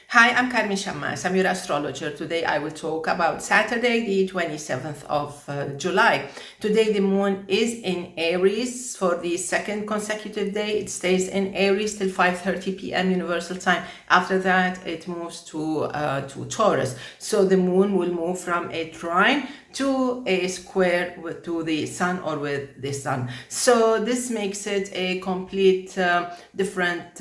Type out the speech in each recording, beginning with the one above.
Hi, I'm Carmen Chammas. I'm your astrologer. Today I will talk about Saturday, the 27th of July. Today the moon is in Aries for the second consecutive day. It stays in Aries till 5:30 p.m. Universal Time. After that, it moves to Taurus. So the moon will move from a trine to a square to the sun or with the sun. So this makes it a complete different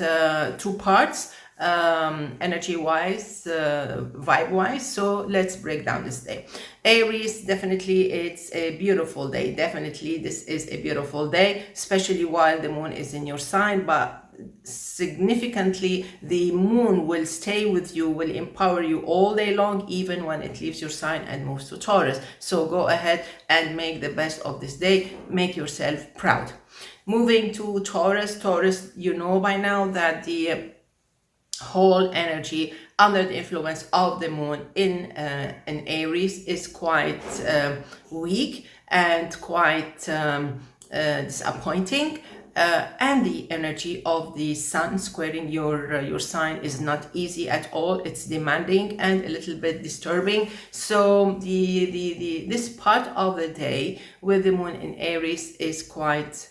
two parts. Energy wise, vibe wise. So let's break down this day. Aries, definitely it's a beautiful day. Definitely this is a beautiful day, especially while the moon is in your sign, but significantly the moon will stay with you, will empower you all day long, even when it leaves your sign and moves to Taurus. So go ahead and make the best of this day. Make yourself proud. Moving to Taurus, you know by now that the whole energy under the influence of the moon in Aries is quite weak and quite disappointing. And the energy of the sun squaring your sign is not easy at all. It's demanding and a little bit disturbing. So this part of the day with the moon in Aries is quite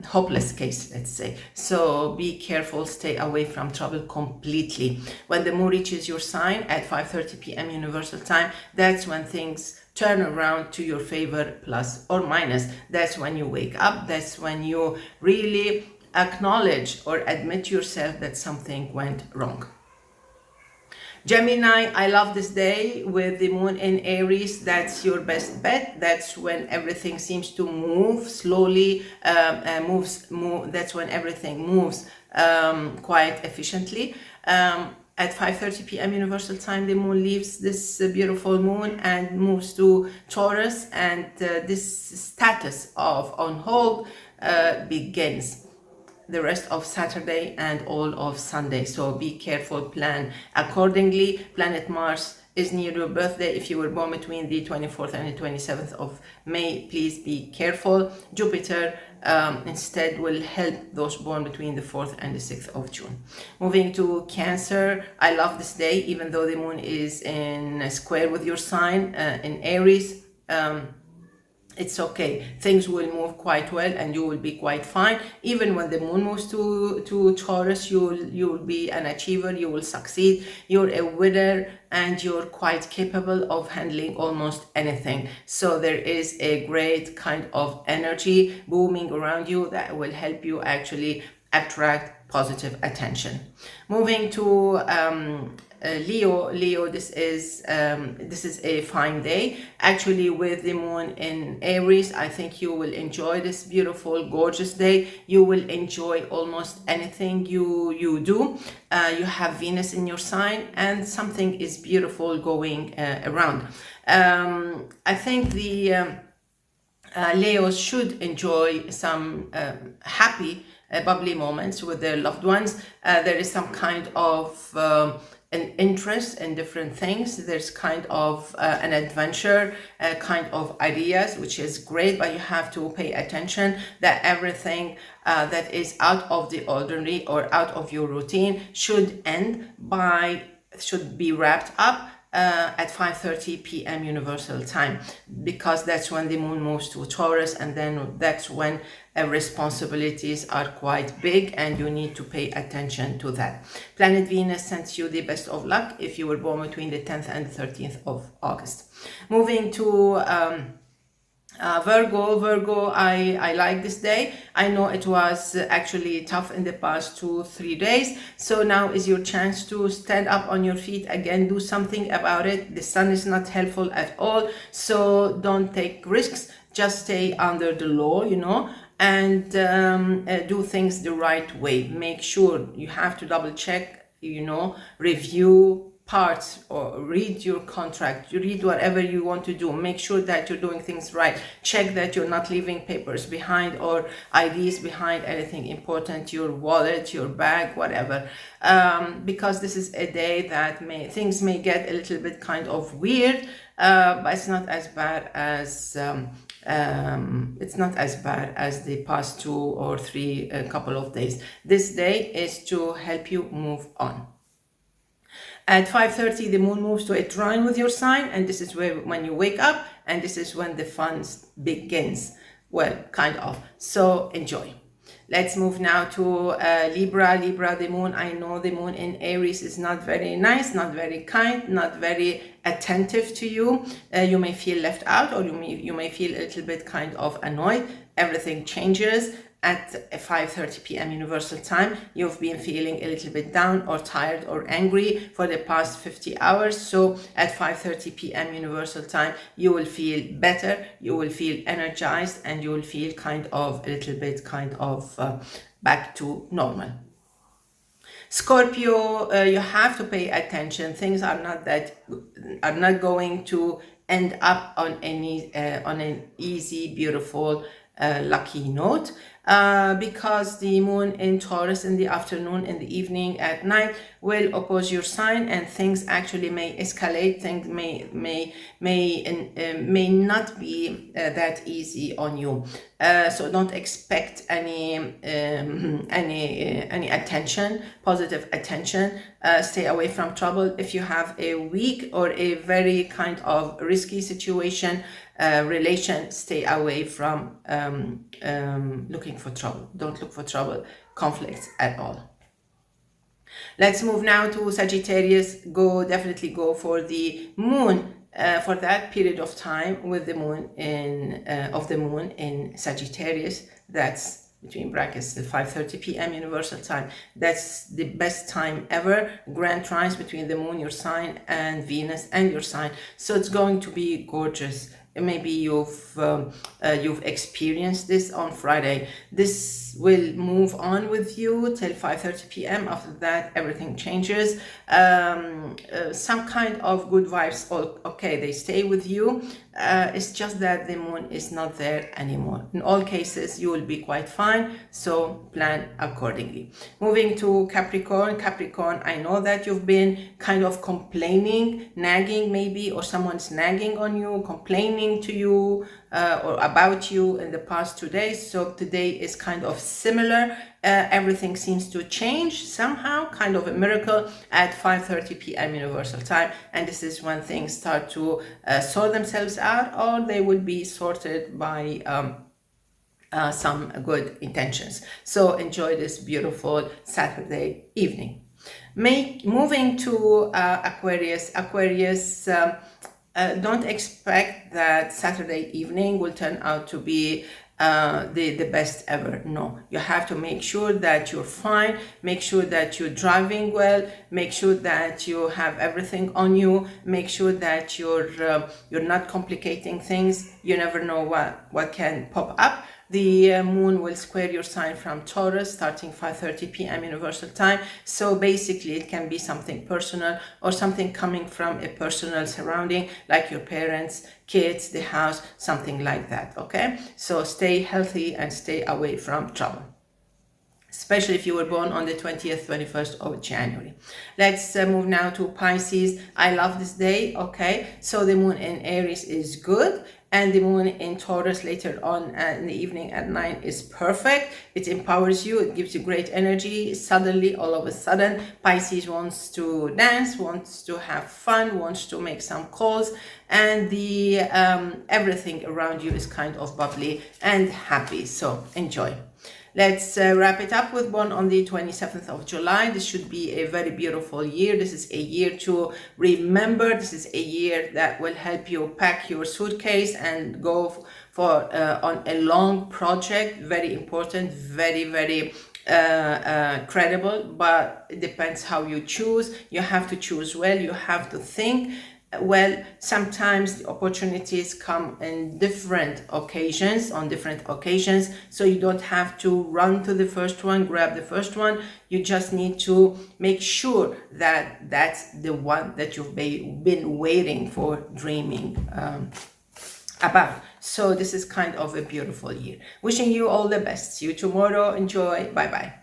hopeless case, let's say. So be careful, stay away from trouble completely. When the moon reaches your sign at 5:30 p.m. Universal Time, that's when things turn around to your favor, plus or minus. That's when you wake up. That's when you really acknowledge or admit yourself that something went wrong. Gemini, I love this day with the moon in Aries. That's your best bet. That's when everything seems to move slowly, that's when everything moves quite efficiently. At 5:30 p.m. Universal Time, the moon leaves this beautiful moon and moves to Taurus, and this status of on hold begins the rest of Saturday and all of Sunday. So be careful, plan accordingly. Planet Mars is near your birthday. If you were born between the 24th and the 27th of May, please be careful. Jupiter instead will help those born between the 4th and the 6th of June. Moving to Cancer, I love this day, even though the moon is in a square with your sign in Aries. It's okay. Things will move quite well and you will be quite fine. Even when the moon moves to Taurus, you'll be an achiever, you will succeed, you're a winner, and you're quite capable of handling almost anything. So there is a great kind of energy booming around you that will help you actually attract positive attention. Moving to Leo, this is a fine day. Actually, with the moon in Aries, I think you will enjoy this beautiful, gorgeous day. You will enjoy almost anything you do. You have Venus in your sign, and something is beautiful going around. I think the Leos should enjoy some happy, bubbly moments with their loved ones. There is some kind of an interest in different things. There's kind of an adventure, kind of ideas, which is great, but you have to pay attention that everything that is out of the ordinary or out of your routine should be wrapped up at 5:30 p.m. Universal Time, because that's when the moon moves to Taurus, and then that's when responsibilities are quite big and you need to pay attention to that. Planet Venus sends you the best of luck if you were born between the 10th and the 13th of August. Moving to Virgo, I like this day. I know it was actually tough in the past 2-3 days. So now is your chance to stand up on your feet again, do something about it. The sun is not helpful at all. So don't take risks. Just stay under the law, and do things the right way. Make sure you have to double check, review parts or read your contract, you read whatever you want to do. Make sure that you're doing things right. Check that you're not leaving papers behind or IDs behind, anything important, your wallet, your bag, whatever. Because this is a day that things may get a little bit kind of weird, but it's not as bad as the past 2 or 3 couple of days. This day is to help you move on. At 5:30, the moon moves to a trine with your sign, and this is when you wake up, and this is when the fun begins. Well, kind of. So enjoy. Let's move now to Libra. Libra, the moon. I know the moon in Aries is not very nice, not very kind, not very attentive to you. You may feel left out, or you may feel a little bit kind of annoyed. Everything changes. At 5:30 p.m. Universal Time, you've been feeling a little bit down or tired or angry for the past 50 hours. So at 5:30 p.m. Universal Time, you will feel better, you will feel energized, and you will feel kind of a little bit back to normal. Scorpio, you have to pay attention. Things are not going to end up on an easy, beautiful, lucky note. Because the moon in Taurus in the afternoon, in the evening, at night will oppose your sign, and things actually may escalate. Things may not be that easy on you. So don't expect any attention, positive attention. Stay away from trouble. If you have a weak or a very kind of risky situation, relation, stay away from looking for trouble. Don't look for trouble, conflicts at all. Let's move now to Sagittarius. Definitely go for the moon for that period of time with the moon in Sagittarius. That's between brackets the 5:30 p.m. Universal Time. That's the best time ever. Grand trines between the moon, your sign, and Venus and your sign. So it's going to be gorgeous. Maybe you've experienced this on Friday. This will move on with you till 5:30 p.m. After that, everything changes. Some kind of good vibes, okay, they stay with you. It's just that the moon is not there anymore. In all cases, you will be quite fine, so plan accordingly. Moving to Capricorn. Capricorn, I know that you've been kind of complaining, nagging maybe, or someone's nagging on you, complaining to you or about you in the past 2 days. So today is kind of similar. Everything seems to change somehow, kind of a miracle, at 5:30 p.m. Universal Time, and this is when things start to sort themselves out, or they will be sorted by some good intentions. So enjoy this beautiful Saturday evening. Moving to Aquarius. Aquarius, don't expect that Saturday evening will turn out to be the best ever. No, you have to make sure that you're fine, make sure that you're driving well, make sure that you have everything on you, make sure that you're not complicating things. You never know what can pop up. The moon will square your sign from Taurus starting 5:30 p.m. Universal Time. So basically it can be something personal or something coming from a personal surrounding, like your parents, kids, the house, something like that, okay? So stay healthy and stay away from trouble, especially if you were born on the 20th, 21st of January. Let's move now to Pisces. I love this day, okay? So the moon in Aries is good, and the moon in Taurus later on in the evening at 9 is perfect. It empowers you, it gives you great energy. Suddenly, all of a sudden, Pisces wants to dance, wants to have fun, wants to make some calls, and the everything around you is kind of bubbly and happy. So enjoy. Let's wrap it up with one on the 27th of July. This should be a very beautiful year. This is a year to remember. This is a year that will help you pack your suitcase and go for on a long project. Very important, very, very credible, but it depends how you choose. You have to choose well. You have to think well. Sometimes the opportunities come in different occasions, on different occasions, so you don't have to run to the first one, grab the first one. You just need to make sure that that's the one that you've been waiting for, dreaming about. So this is kind of a beautiful year. Wishing you all the best. See you tomorrow. Enjoy. Bye bye.